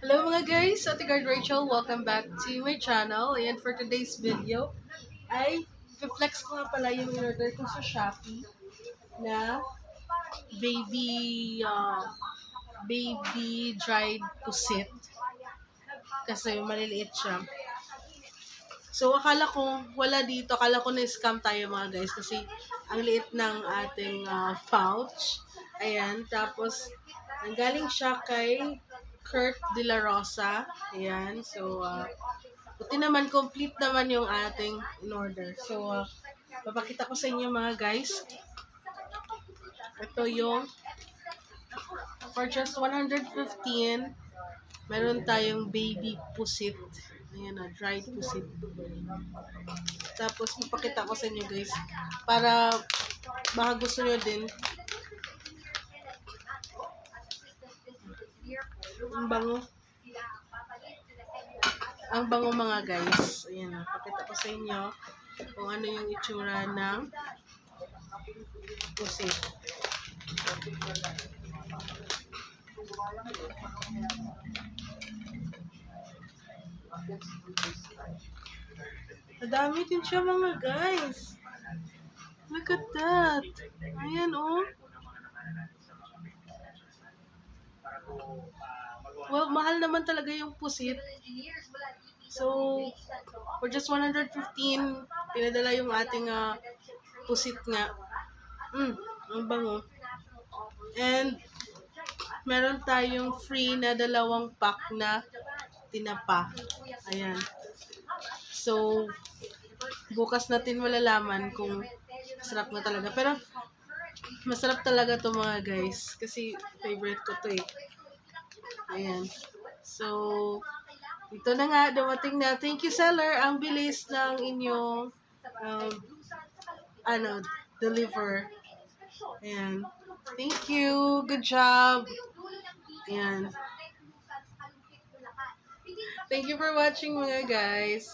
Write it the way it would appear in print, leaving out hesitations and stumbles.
Hello mga guys, Ate Guard Rachel, welcome back to my channel. And for today's video, ay flex ko nga pala yung in-order ko sa Shopee na baby baby dried pusit kasi maliliit siya. So akala ko wala dito, akala ko na-scam tayo mga guys kasi ang liit ng ating pouch. Ayan, tapos galing siya kay Kurt De La Rosa. Ayan, so buti naman, complete naman yung ating in-order. So, papakita ko sa inyo mga guys. Ito yung for just 115, meron tayong baby pusit. Ayan na, dried pusit. Tapos, papakita ko sa inyo guys. Para baka gusto nyo din. Ang bango. Ang bango mga guys. Ayan na, pakita ko sa inyo kung ano yung itsura ng pusit. Madami din siya mga guys. Look at that. Ayan oh. Well, mahal naman talaga yung pusit. So, for just 115, pinadala yung ating pusit nga. Ang bango. And, meron tayong free na 2 pack na tinapa. Ayan. So, bukas natin malalaman kung masarap na talaga. Pero, masarap talaga to mga guys. Kasi, favorite ko to eh. Ayan. So, ito na nga, dumating na. Thank you, seller. Ang bilis ng inyong deliver. Ayan. Thank you. Good job. Ayan. Thank you for watching mga guys.